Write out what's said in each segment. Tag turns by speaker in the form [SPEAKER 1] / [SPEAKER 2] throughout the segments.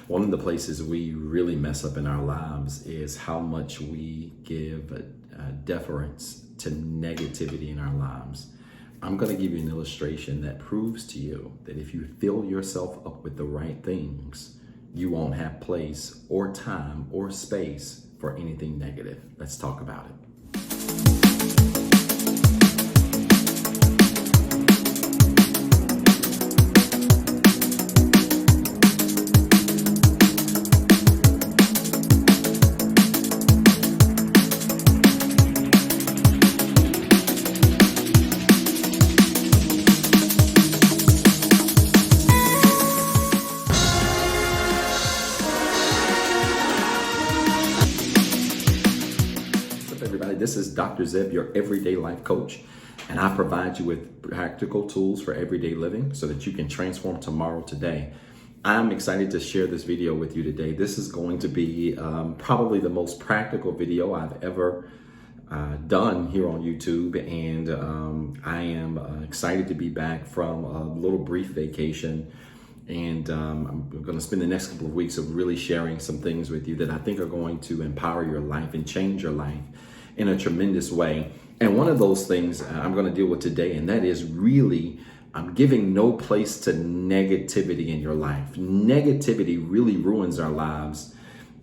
[SPEAKER 1] One of the places we really mess up in our lives is how much we give deference to negativity in our lives. I'm going to give you an illustration that proves to you that if you fill yourself up with the right things, you won't have place or time or space for anything negative. Let's talk about it. Everybody, this is Dr. Zeb, your everyday life coach, and I provide you with practical tools for everyday living so that you can transform tomorrow today. I'm excited to share this video with you today. This is going to be probably the most practical video I've ever done here on YouTube, and I am excited to be back from a little brief vacation. And I'm going to spend the next couple of weeks of really sharing some things with you that I think are going to empower your life and change your life in a tremendous way. And one of those things I'm going to deal with today, and that is really giving no place to negativity in your life. Negativity really ruins our lives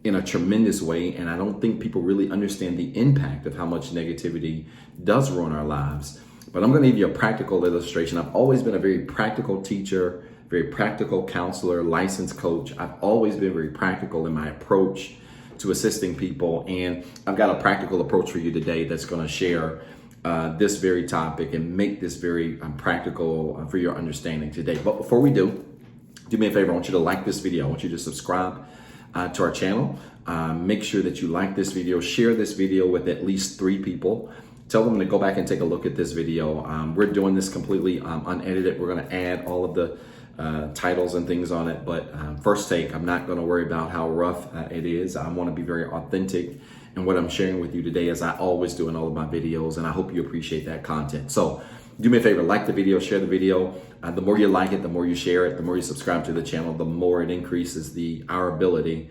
[SPEAKER 1] in a tremendous way, and I don't think people really understand the impact of how much negativity does ruin our lives. But I'm going to give you a practical illustration. I've always been a very practical teacher, very practical counselor, licensed coach. I've always been very practical in my approach to assisting people. And I've got a practical approach for you today that's going to share this very topic and make this very practical for your understanding today. But before we do me a favor. I want you to like this video. I want you to subscribe to our channel. Make sure that you like this video, share this video with at least 3 people. Tell them to go back and take a look at this video. We're doing this completely unedited. We're going to add all of the titles and things on it, but first take, I'm not going to worry about how rough it is. I want to be very authentic in what I'm sharing with you today, as I always do in all of my videos, and I hope you appreciate that content. So do me a favor, like the video, share the video. The more you like it, the more you share it, the more you subscribe to the channel, the more it increases our ability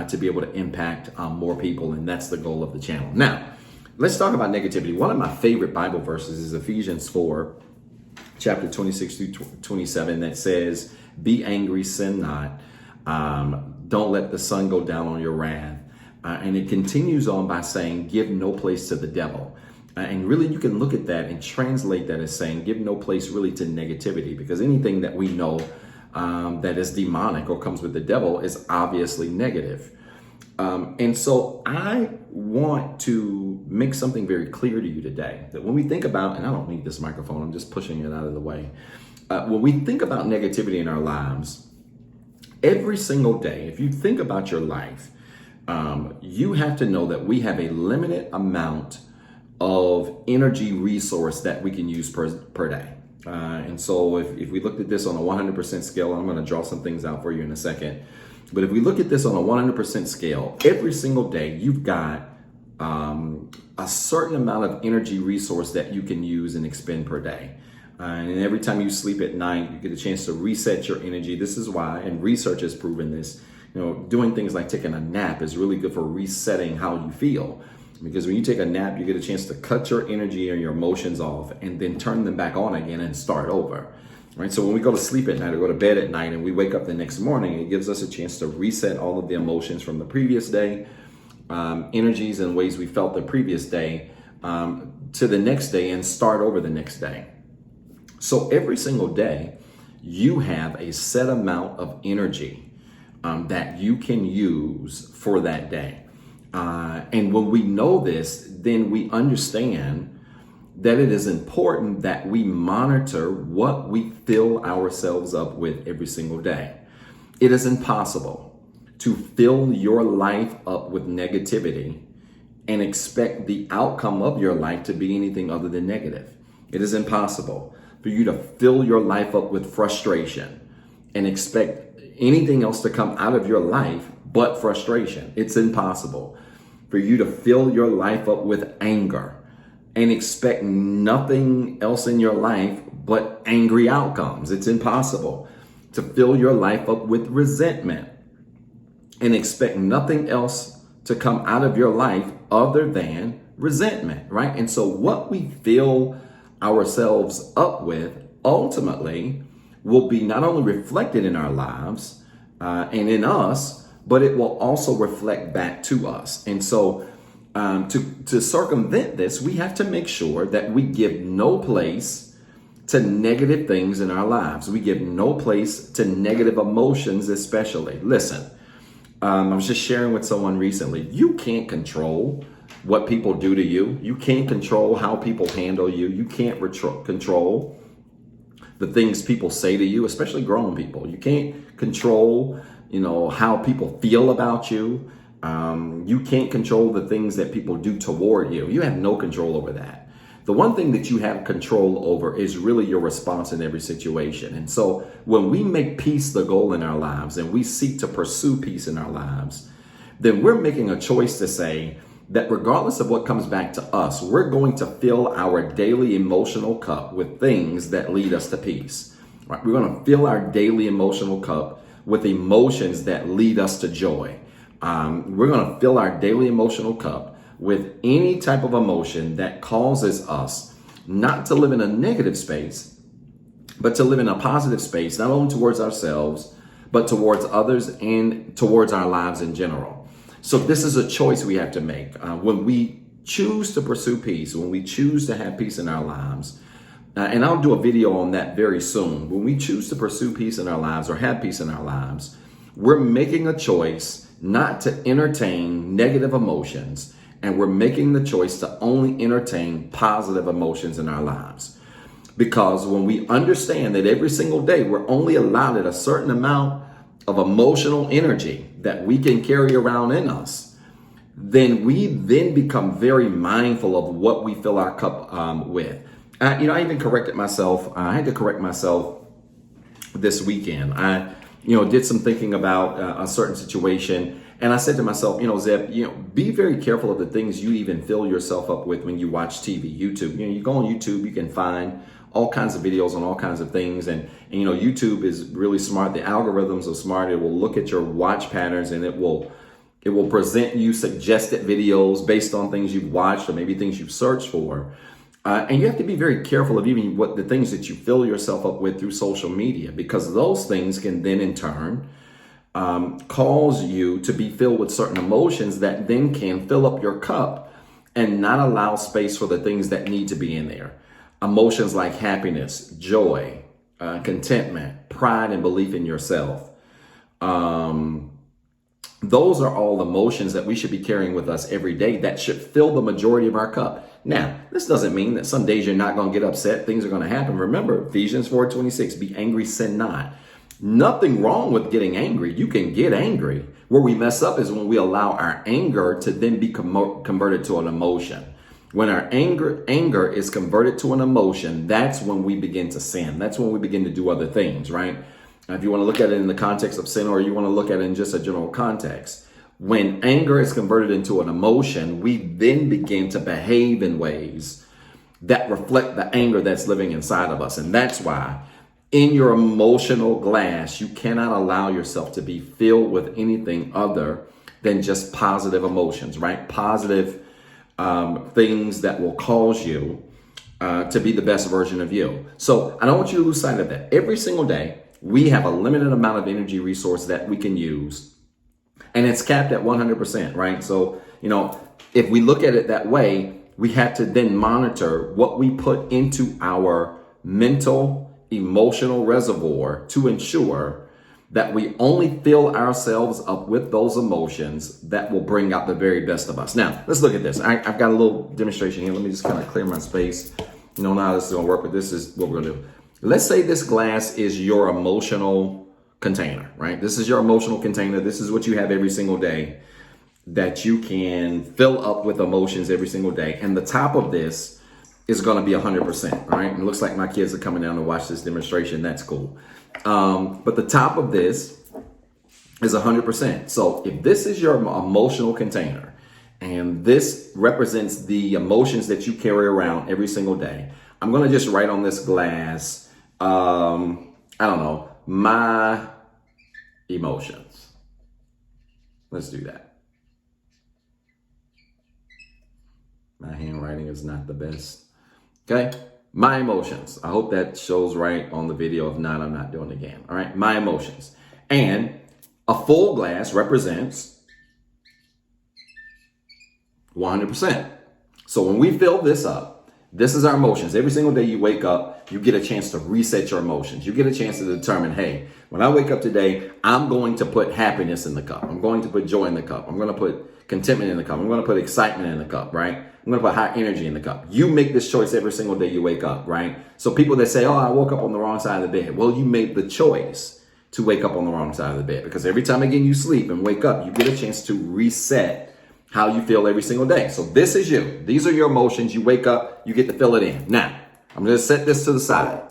[SPEAKER 1] to be able to impact more people, and that's the goal of the channel. Now, let's talk about negativity. One of my favorite Bible verses is Ephesians 4, chapter 26 through 27, that says, "Be angry, sin not. Don't let the sun go down on your wrath." And it continues on by saying, "Give no place to the devil." And really, you can look at that and translate that as saying, give no place really to negativity, because anything that we know that is demonic or comes with the devil is obviously negative. And so I want to make something very clear to you today, that when we think about, and I don't need this microphone, I'm just pushing it out of the way. When we think about negativity in our lives, every single day, if you think about your life, you have to know that we have a limited amount of energy resource that we can use per day. And so if we looked at this on a 100% scale, I'm going to draw some things out for you in a second. But if we look at this on a 100% scale, every single day you've got a certain amount of energy resource that you can use and expend per day. And every time you sleep at night, you get a chance to reset your energy. This is why, and research has proven this, doing things like taking a nap is really good for resetting how you feel. Because when you take a nap, you get a chance to cut your energy and your emotions off and then turn them back on again and start over. Right? So when we go to sleep at night or go to bed at night and we wake up the next morning, it gives us a chance to reset all of the emotions from the previous day, energies and ways we felt the previous day, to the next day and start over the next day. So every single day, you have a set amount of energy that you can use for that day. And when we know this, then we understand that it is important that we monitor what we fill ourselves up with every single day. It is impossible to fill your life up with negativity and expect the outcome of your life to be anything other than negative. It is impossible for you to fill your life up with frustration and expect anything else to come out of your life but frustration. It's impossible for you to fill your life up with anger and expect nothing else in your life but angry outcomes. It's impossible to fill your life up with resentment and expect nothing else to come out of your life other than resentment, right? And so what we fill ourselves up with ultimately will be not only reflected in our lives and in us, but it will also reflect back to us. And so to circumvent this, we have to make sure that we give no place to negative things in our lives. We give no place to negative emotions, especially. Listen, I was just sharing with someone recently, you can't control what people do to you. You can't control how people handle you. You can't control the things people say to you, especially grown people. You can't control, how people feel about you. You can't control the things that people do toward you. You have no control over that. The one thing that you have control over is really your response in every situation. And so when we make peace the goal in our lives and we seek to pursue peace in our lives, then we're making a choice to say that regardless of what comes back to us, we're going to fill our daily emotional cup with things that lead us to peace. Right? We're going to fill our daily emotional cup with emotions that lead us to joy. We're going to fill our daily emotional cup with any type of emotion that causes us not to live in a negative space, but to live in a positive space, not only towards ourselves, but towards others and towards our lives in general. So this is a choice we have to make. When we choose to pursue peace, when we choose to have peace in our lives, and I'll do a video on that very soon. When we choose to pursue peace in our lives or have peace in our lives, we're making a choice not to entertain negative emotions, and we're making the choice to only entertain positive emotions in our lives. Because when we understand that every single day we're only allotted a certain amount of emotional energy that we can carry around in us, then we then become very mindful of what we fill our cup with. I even corrected myself. I had to correct myself this weekend. I did some thinking about a certain situation. And I said to myself, Zeb, be very careful of the things you even fill yourself up with when you watch TV, YouTube. You go on YouTube, you can find all kinds of videos on all kinds of things. And YouTube is really smart. The algorithms are smart. It will look at your watch patterns and it will present you suggested videos based on things you've watched or maybe things you've searched for. And you have to be very careful of even what the things that you fill yourself up with through social media, because those things can then in turn cause you to be filled with certain emotions that then can fill up your cup and not allow space for the things that need to be in there. Emotions like happiness, joy, contentment, pride, and belief in yourself. Those are all emotions that we should be carrying with us every day that should fill the majority of our cup. Now, this doesn't mean that some days you're not going to get upset. Things are going to happen. Remember, Ephesians 4:26, be angry, sin not. Nothing wrong with getting angry. You can get angry. Where we mess up is when we allow our anger to then be converted to an emotion. When our anger is converted to an emotion, that's when we begin to sin. That's when we begin to do other things, right? Now, if you want to look at it in the context of sin, or you want to look at it in just a general context, when anger is converted into an emotion, we then begin to behave in ways that reflect the anger that's living inside of us. And that's why in your emotional glass, you cannot allow yourself to be filled with anything other than just positive emotions, right? Positive things that will cause you to be the best version of you. So I don't want you to lose sight of that. Every single day, we have a limited amount of energy resource that we can use, and it's capped at 100%, right? So, if we look at it that way, we have to then monitor what we put into our mental, emotional reservoir to ensure that we only fill ourselves up with those emotions that will bring out the very best of us. Now, let's look at this. I've got a little demonstration here. Let me just kind of clear my space. Now how this is going to work, but this is what we're going to do. Let's say this glass is your emotional container, right? This is your emotional container. This is what you have every single day that you can fill up with emotions every single day. And the top of this is going to be 100%, right? It looks like my kids are coming down to watch this demonstration. That's cool. But the top of this is 100%. So if this is your emotional container and this represents the emotions that you carry around every single day, I'm going to just write on this glass, my emotions. Let's do that. My handwriting is not the best. Okay. My emotions. I hope that shows right on the video. If not, I'm not doing it again. All right. My emotions. And a full glass represents 100%. So when we fill this up, this is our emotions. Every single day you wake up, you get a chance to reset your emotions. You get a chance to determine, hey, when I wake up today, I'm going to put happiness in the cup. I'm going to put joy in the cup. I'm going to put contentment in the cup. I'm going to put excitement in the cup, right? I'm going to put high energy in the cup. You make this choice every single day you wake up, right? So people that say, oh, I woke up on the wrong side of the bed. Well, you made the choice to wake up on the wrong side of the bed, because every time again you sleep and wake up, you get a chance to reset how you feel every single day. So this is you. These are your emotions. You wake up, you get to fill it in. Now, I'm going to set this to the side.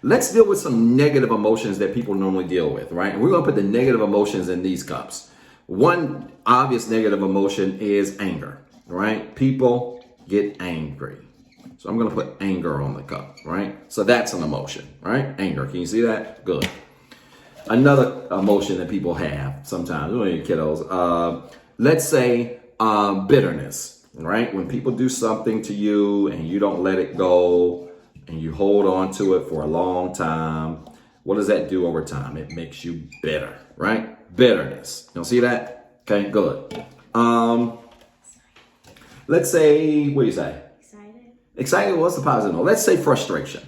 [SPEAKER 1] Let's deal with some negative emotions that people normally deal with, right? And we're going to put the negative emotions in these cups. One obvious negative emotion is anger, right? People get angry. So I'm going to put anger on the cup, right? So that's an emotion, right? Anger. Can you see that? Good. Another emotion that people have sometimes, kiddos, let's say bitterness, right? When people do something to you and you don't let it go and you hold on to it for a long time, what does that do over time? It makes you bitter, right? Bitterness. You don't see that? Okay, good. Let's say, what do you say? Excited. Excited, what's the positive note? Let's say frustration.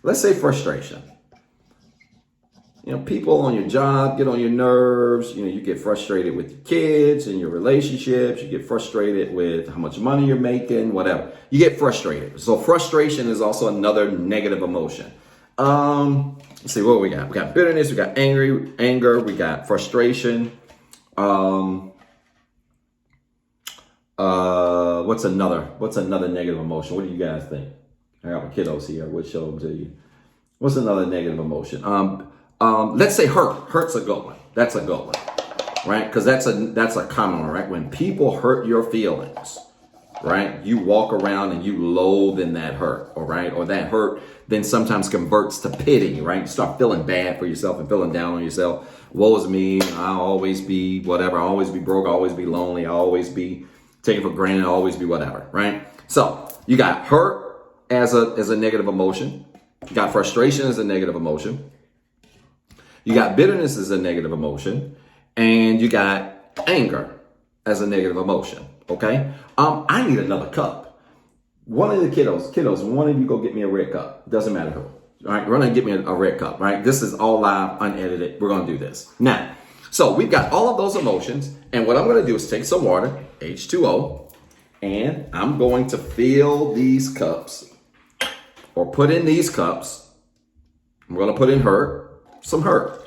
[SPEAKER 1] Let's say frustration. You know, people on your job get on your nerves. You know, you get frustrated with your kids and your relationships. You get frustrated with how much money you're making, whatever. You get frustrated. So frustration is also another negative emotion. Let's see what we got. We got bitterness. We got anger. We got frustration. What's another negative emotion? What do you guys think? I got my kiddos here. We'll show them to you. What's another negative emotion? Let's say hurt. Hurt's a good one. That's a good one, right? Because that's a common one, right? When people hurt your feelings, right? You walk around and you loathe in that hurt, all right? Or that hurt then sometimes converts to pity, right? You start feeling bad for yourself and feeling down on yourself. Woe is me. I'll always be whatever. I'll always be broke. I'll always be lonely. I'll always be taken for granted. I'll always be whatever, right? So you got hurt as a negative emotion. You got frustration as a negative emotion. You got bitterness as a negative emotion, and you got anger as a negative emotion, okay? I need another cup. One of the kiddos, one of you go get me a red cup. Doesn't matter who, all right? Run and get me a red cup, right? This is all live, unedited. We're going to do this. Now, so we've got all of those emotions, and what I'm going to do is take some water, H2O, and I'm going to fill these cups, or put in these cups. I'm going to put in some hurt.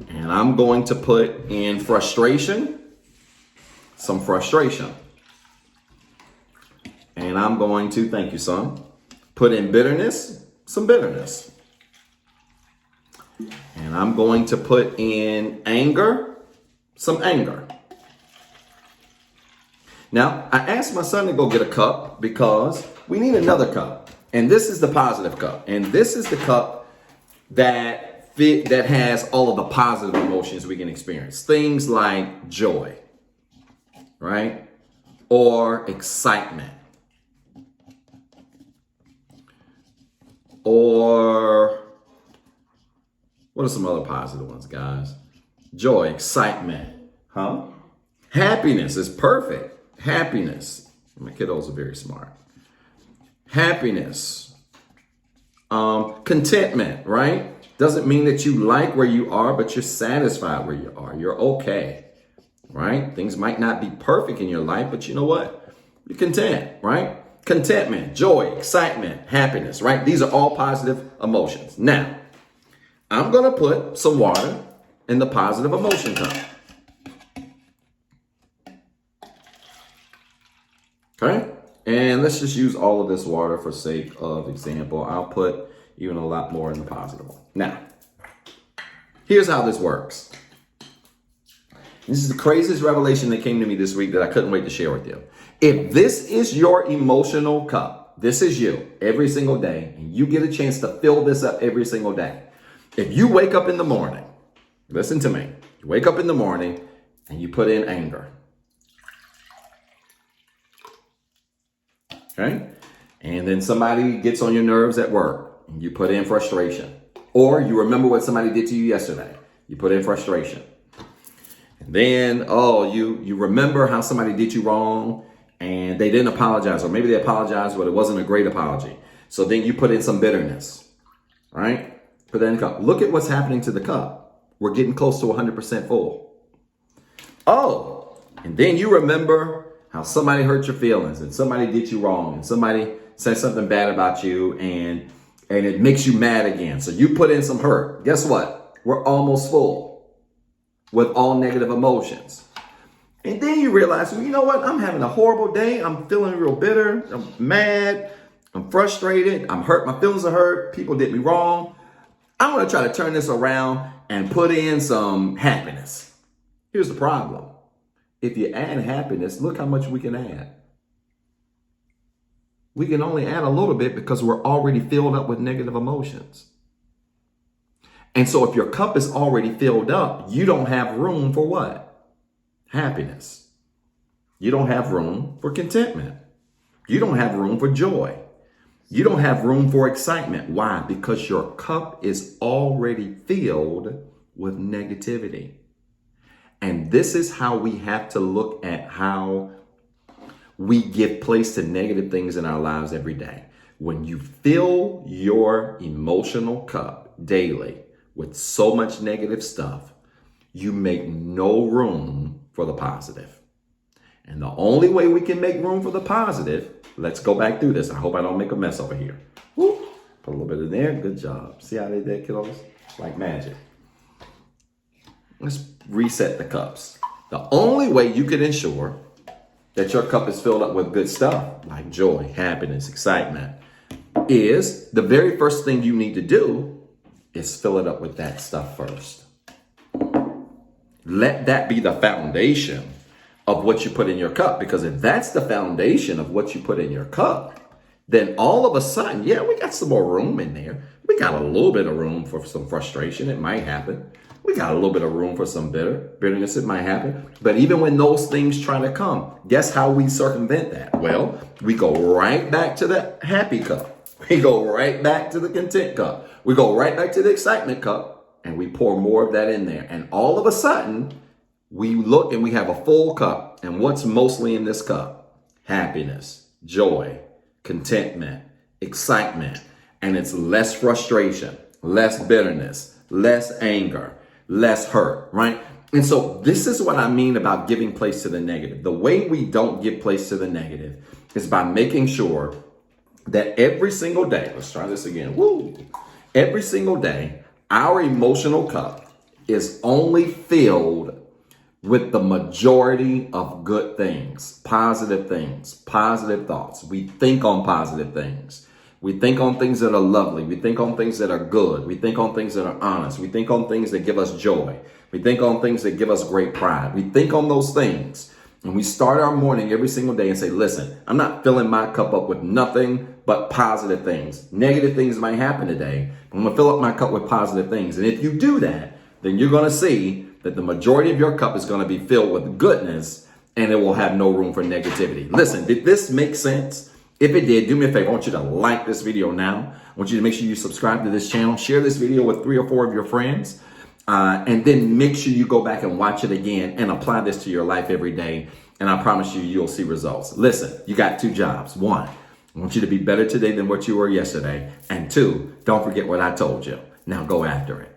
[SPEAKER 1] And I'm going to put in frustration, some frustration. And I'm going to, thank you, son, put in bitterness, some bitterness. And I'm going to put in anger, some anger. Now, I asked my son to go get a cup because we need another cup. And this is the positive cup. And this is the cup that has all of the positive emotions we can experience. Things like joy, right? Or excitement. Or what are some other positive ones, guys? Joy, excitement, huh? Happiness is perfect. Happiness. My kiddos are very smart. Happiness. Contentment, right? Doesn't mean that you like where you are, but you're satisfied where you are. You're okay, right? Things might not be perfect in your life, but you know what? You're content, right? Contentment, joy, excitement, happiness, right? These are all positive emotions. Now, I'm going to put some water in the positive emotion cup. Okay? And let's just use all of this water for sake of example. I'll put even a lot more in the positive one. Now, here's how this works. This is the craziest revelation that came to me this week that I couldn't wait to share with you. If this is your emotional cup, this is you every single day, and you get a chance to fill this up every single day. If you wake up in the morning Listen to me. You wake up in the morning and you put in anger. Okay? And then somebody gets on your nerves at work and you put in frustration. Or you remember what somebody did to you yesterday. You put in frustration. And then, you remember how somebody did you wrong and they didn't apologize, or maybe they apologized, but it wasn't a great apology. So then you put in some bitterness, right? Put that in the cup. Look at what's happening to the cup. We're getting close to 100% full. Oh, and then you remember how somebody hurt your feelings and somebody did you wrong and somebody said something bad about you and it makes you mad again. So you put in some hurt. Guess what? We're almost full with all negative emotions. And then you realize, well, you know what? I'm having a horrible day. I'm feeling real bitter. I'm mad. I'm frustrated. I'm hurt. My feelings are hurt. People did me wrong. I want to try to turn this around and put in some happiness. Here's the problem. If you add happiness, look how much we can add. We can only add a little bit because we're already filled up with negative emotions. And so if your cup is already filled up, you don't have room for what? Happiness. You don't have room for contentment. You don't have room for joy. You don't have room for excitement. Why? Because your cup is already filled with negativity. And this is how we have to look at how we give place to negative things in our lives every day. When you fill your emotional cup daily with so much negative stuff, you make no room for the positive. And the only way we can make room for the positive, let's go back through this. I hope I don't make a mess over here. Woo. Put a little bit in there. Good job. See how they did, kiddos? Like magic. Let's reset the cups. The only way you can ensure that your cup is filled up with good stuff, like joy, happiness, excitement, is the very first thing you need to do is fill it up with that stuff first. Let that be the foundation of what you put in your cup. Because if that's the foundation of what you put in your cup, then all of a sudden, we got some more room in there. We got a little bit of room for some frustration. It might happen. We got a little bit of room for some bitterness. It might happen. But even when those things try to come, guess how we circumvent that? Well, we go right back to the happy cup. We go right back to the content cup. We go right back to the excitement cup and we pour more of that in there. And all of a sudden, we look and we have a full cup. And what's mostly in this cup? Happiness, joy, contentment, excitement. And it's less frustration, less bitterness, less anger, less hurt, right? And so this is what I mean about giving place to the negative. The way we don't give place to the negative is by making sure that every single day, let's try this again. Every single day, our emotional cup is only filled with the majority of good things, positive thoughts. We think on positive things. We think on things that are lovely. We think on things that are good. We think on things that are honest. We think on things that give us joy. We think on things that give us great pride. We think on those things. And we start our morning every single day and say, listen, I'm not filling my cup up with nothing but positive things. Negative things might happen today. I'm going to fill up my cup with positive things. And if you do that, then you're going to see that the majority of your cup is going to be filled with goodness and it will have no room for negativity. Listen, did this make sense? If it did, do me a favor. I want you to like this video now. I want you to make sure you subscribe to this channel. Share this video with 3 or 4 of your friends. And then make sure you go back and watch it again and apply this to your life every day. And I promise you, you'll see results. Listen, you got 2 jobs. 1, I want you to be better today than what you were yesterday. And 2, don't forget what I told you. Now go after it.